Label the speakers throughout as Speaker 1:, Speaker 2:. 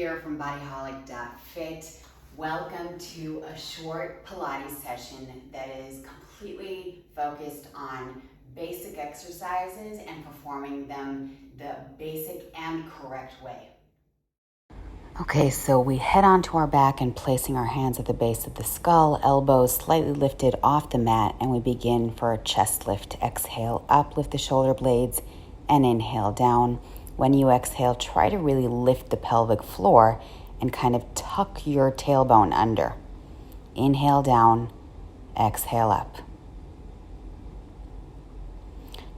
Speaker 1: here from bodyholic.fit. Welcome to a short Pilates session that is completely focused on basic exercises and performing them the basic and correct way. Okay, so we head onto our back and placing our hands at the base of the skull, elbows slightly lifted off the mat, and we begin for a chest lift. Exhale up, lift the shoulder blades, and inhale down. When you exhale, try to really lift the pelvic floor and kind of tuck your tailbone under. Inhale down, exhale up.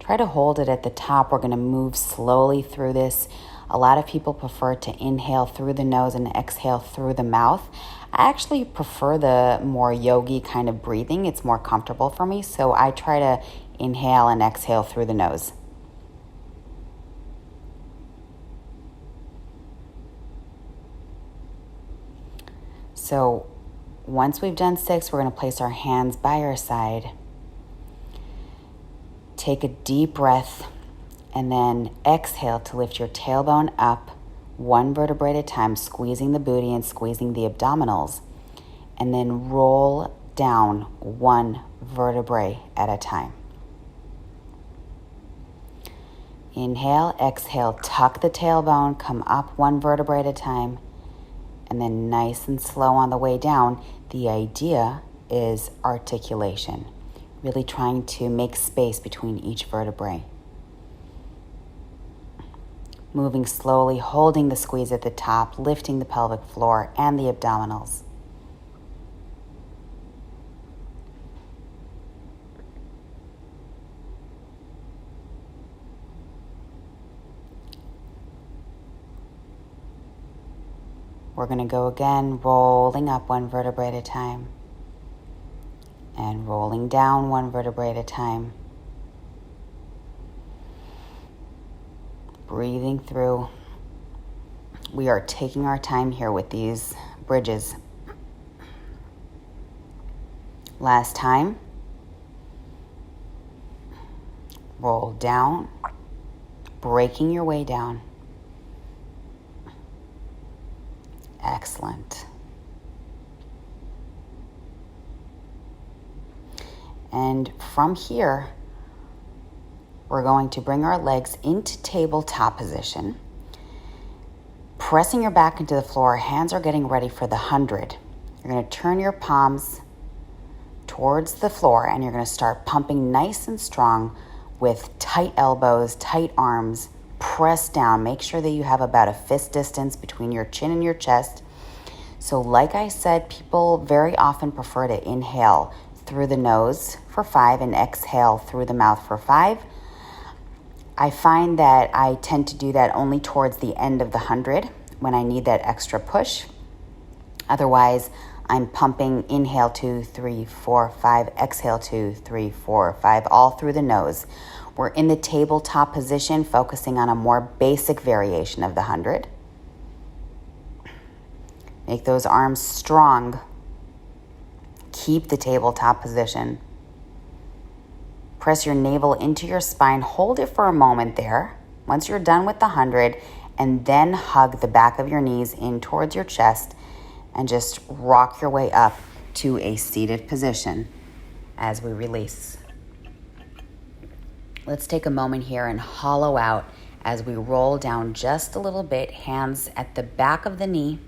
Speaker 1: Try to hold it at the top. We're going to move slowly through this. A lot of people prefer to inhale through the nose and exhale through the mouth. I actually prefer the more yogi kind of breathing. It's more comfortable for me, so I try to inhale and exhale through the nose. So once we've done 6, we're going to place our hands by our side. Take a deep breath and then exhale to lift your tailbone up, one vertebrae at a time, squeezing the booty and squeezing the abdominals, and then roll down one vertebrae at a time. Inhale, exhale, tuck the tailbone, come up one vertebrae at a time, and then nice and slow on the way down. The idea is articulation, really trying to make space between each vertebrae. Moving slowly, holding the squeeze at the top, lifting the pelvic floor and the abdominals. We're going to go again, rolling up one vertebrae at a time and rolling down one vertebrae at a time. Breathing through. We are taking our time here with these bridges. Last time. Roll down, breaking your way down. Excellent. And from here, we're going to bring our legs into tabletop position. Pressing your back into the floor, hands are getting ready for the 100. You're going to turn your palms towards the floor and you're going to start pumping nice and strong with tight elbows, tight arms. Press down. Make sure that you have about a fist distance between your chin and your chest. So like I said, people very often prefer to inhale through the nose for 5 and exhale through the mouth for 5. I find that I tend to do that only towards the end of the 100 when I need that extra push. Otherwise, I'm pumping inhale 2, 3, 4, 5, exhale 2, 3, 4, 5, all through the nose. We're in the tabletop position, focusing on a more basic variation of the 100. Make those arms strong. Keep the tabletop position. Press your navel into your spine. Hold it for a moment there. Once you're done with the 100, and then hug the back of your knees in towards your chest and just rock your way up to a seated position as we release. Let's take a moment here and hollow out as we roll down just a little bit, hands at the back of the knee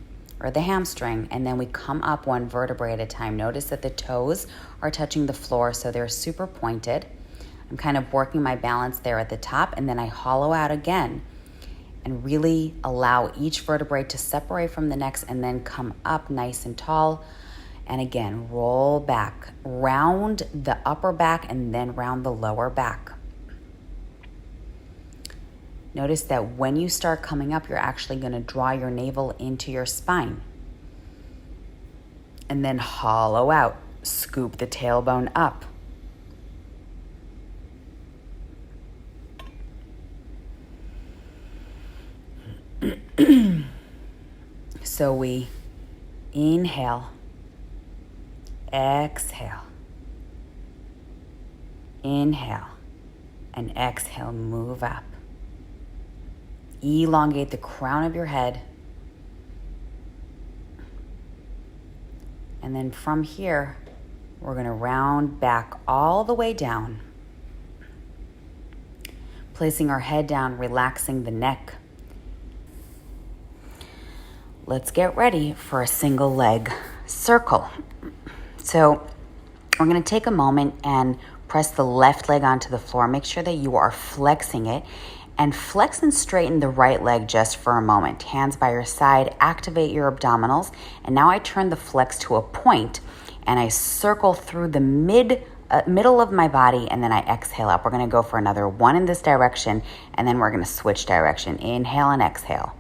Speaker 1: or the hamstring, and then we come up one vertebrae at a time. Notice that the toes are touching the floor, so they're super pointed. I'm kind of working my balance there at the top, and then I hollow out again and really allow each vertebrae to separate from the next and then come up nice and tall. And again, roll back, round the upper back and then round the lower back. Notice that when you start coming up, you're actually going to draw your navel into your spine. And then hollow out, scoop the tailbone up. So we inhale, exhale, inhale, and exhale, move up. Elongate the crown of your head. And then from here, we're going to round back all the way down, placing our head down, relaxing the neck. Let's get ready for a single leg circle. So we're going to take a moment and press the left leg onto the floor. Make sure that you are flexing it, and flex and straighten the right leg just for a moment. Hands by your side, activate your abdominals. And now I turn the flex to a point and I circle through the middle of my body, and then I exhale up. We're going to go for another one in this direction, and then we're going to switch direction. Inhale and exhale.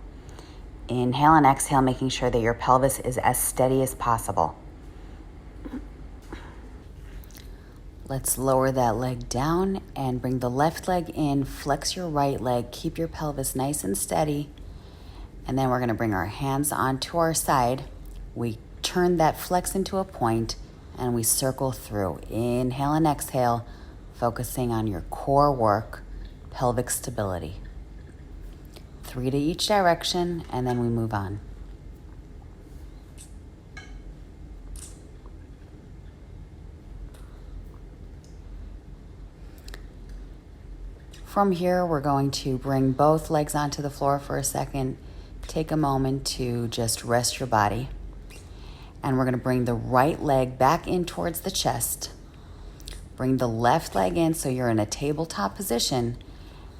Speaker 1: Inhale and exhale, making sure that your pelvis is as steady as possible. Let's lower that leg down and bring the left leg in, flex your right leg, keep your pelvis nice and steady. And then we're going to bring our hands onto our side. We turn that flex into a point and we circle through. Inhale and exhale, focusing on your core work, pelvic stability. 3 to each direction, and then we move on. From here, we're going to bring both legs onto the floor for a second. Take a moment to just rest your body. And we're going to bring the right leg back in towards the chest. Bring the left leg in so you're in a tabletop position.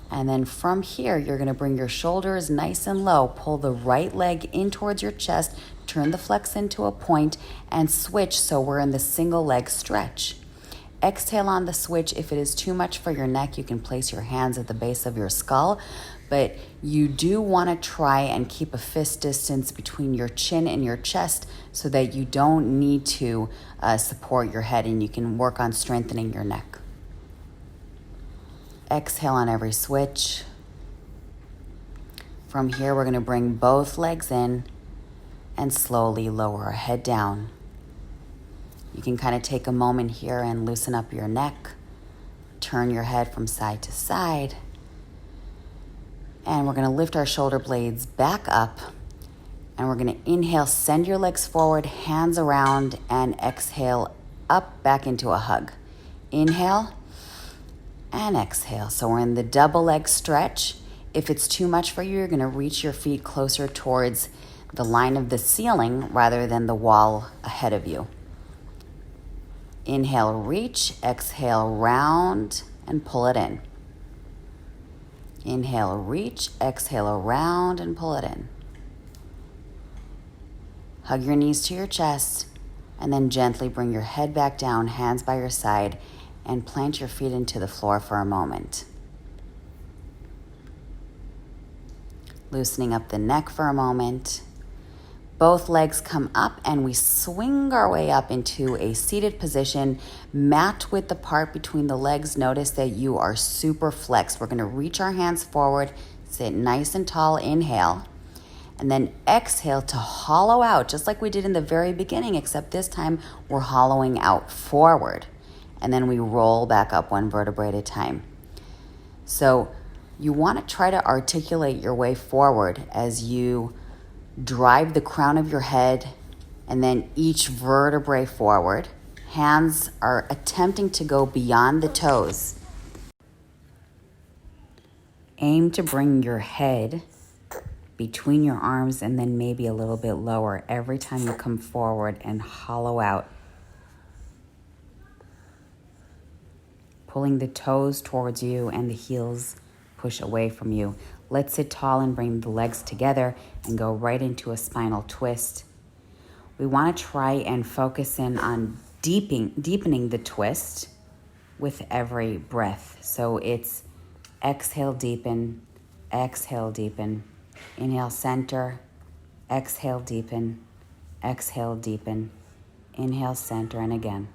Speaker 1: And then from here, you're going to bring your shoulders nice and low. Pull the right leg in towards your chest. Turn the flex into a point and switch so we're in the single leg stretch. Exhale on the switch. If it is too much for your neck, you can place your hands at the base of your skull. But you do want to try and keep a fist distance between your chin and your chest so that you don't need to support your head, and you can work on strengthening your neck. Exhale on every switch. From here, we're going to bring both legs in and slowly lower our head down. You can kind of take a moment here and loosen up your neck. Turn your head from side to side. And we're going to lift our shoulder blades back up. And we're going to inhale, send your legs forward, hands around, and exhale up back into a hug. Inhale and exhale. So we're in the double leg stretch. If it's too much for you, you're going to reach your feet closer towards the line of the ceiling rather than the wall ahead of you. Inhale, reach. Exhale, round, and pull it in. Inhale, reach. Exhale, around, and pull it in. Hug your knees to your chest, and then gently bring your head back down, hands by your side, and plant your feet into the floor for a moment. Loosening up the neck for a moment. Both legs come up and we swing our way up into a seated position. Mat width apart between the legs. Notice that you are super flexed. We're going to reach our hands forward, sit nice and tall, inhale, and then exhale to hollow out, just like we did in the very beginning, except this time we're hollowing out forward. And then we roll back up one vertebrae at a time. So you want to try to articulate your way forward as you drive the crown of your head and then each vertebrae forward. Hands are attempting to go beyond the toes. Aim to bring your head between your arms and then maybe a little bit lower every time you come forward and hollow out. Pulling the toes towards you and the heels push away from you. Let's sit tall and bring the legs together and go right into a spinal twist. We want to try and focus in on deepening the twist with every breath. So it's exhale, deepen, inhale, center, exhale, deepen, inhale, center, and again.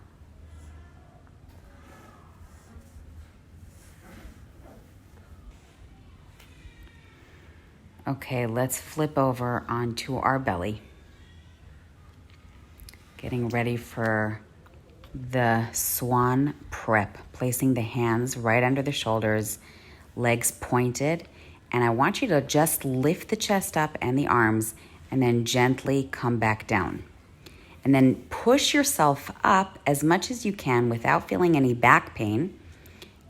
Speaker 1: Okay, let's flip over onto our belly. Getting ready for the Swan Prep. Placing the hands right under the shoulders, legs pointed. And I want you to just lift the chest up and the arms and then gently come back down. And then push yourself up as much as you can without feeling any back pain,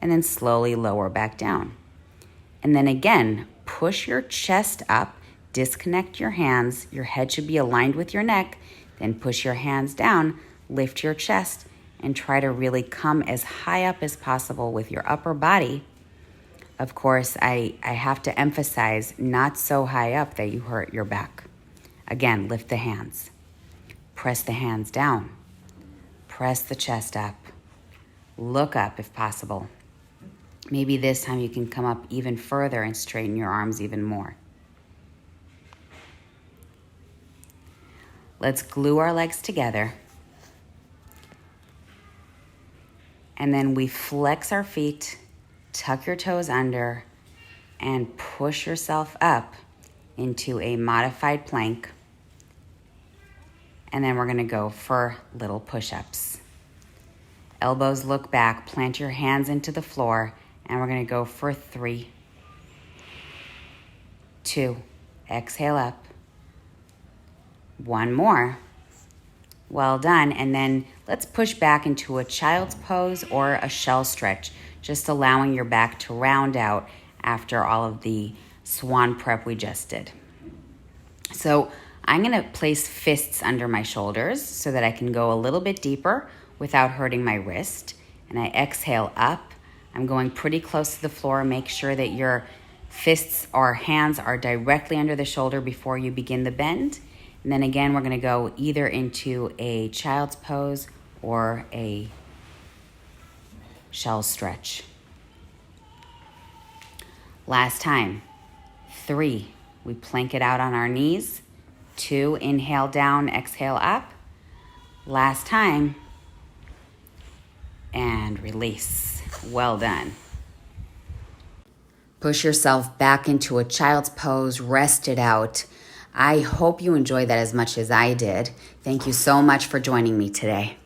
Speaker 1: and then slowly lower back down. And then again, push your chest up, disconnect your hands, your head should be aligned with your neck, then push your hands down, lift your chest, and try to really come as high up as possible with your upper body. Of course, I have to emphasize not so high up that you hurt your back. Again, lift the hands. Press the hands down. Press the chest up. Look up if possible. Maybe this time you can come up even further and straighten your arms even more. Let's glue our legs together. And then we flex our feet, tuck your toes under, and push yourself up into a modified plank. And then we're gonna go for little push-ups. Elbows look back, plant your hands into the floor, and we're gonna go for 3, 2, exhale up. 1 more. Well done. And then let's push back into a child's pose or a shell stretch, just allowing your back to round out after all of the Swan Prep we just did. So I'm gonna place fists under my shoulders so that I can go a little bit deeper without hurting my wrist. And I exhale up. I'm going pretty close to the floor. Make sure that your fists or hands are directly under the shoulder before you begin the bend. And then again, we're gonna go either into a child's pose or a shell stretch. Last time. 3, we plank it out on our knees. 2, inhale down, exhale up. Last time. And release. Well done. Push yourself back into a child's pose, rest it out. I hope you enjoyed that as much as I did. Thank you so much for joining me today.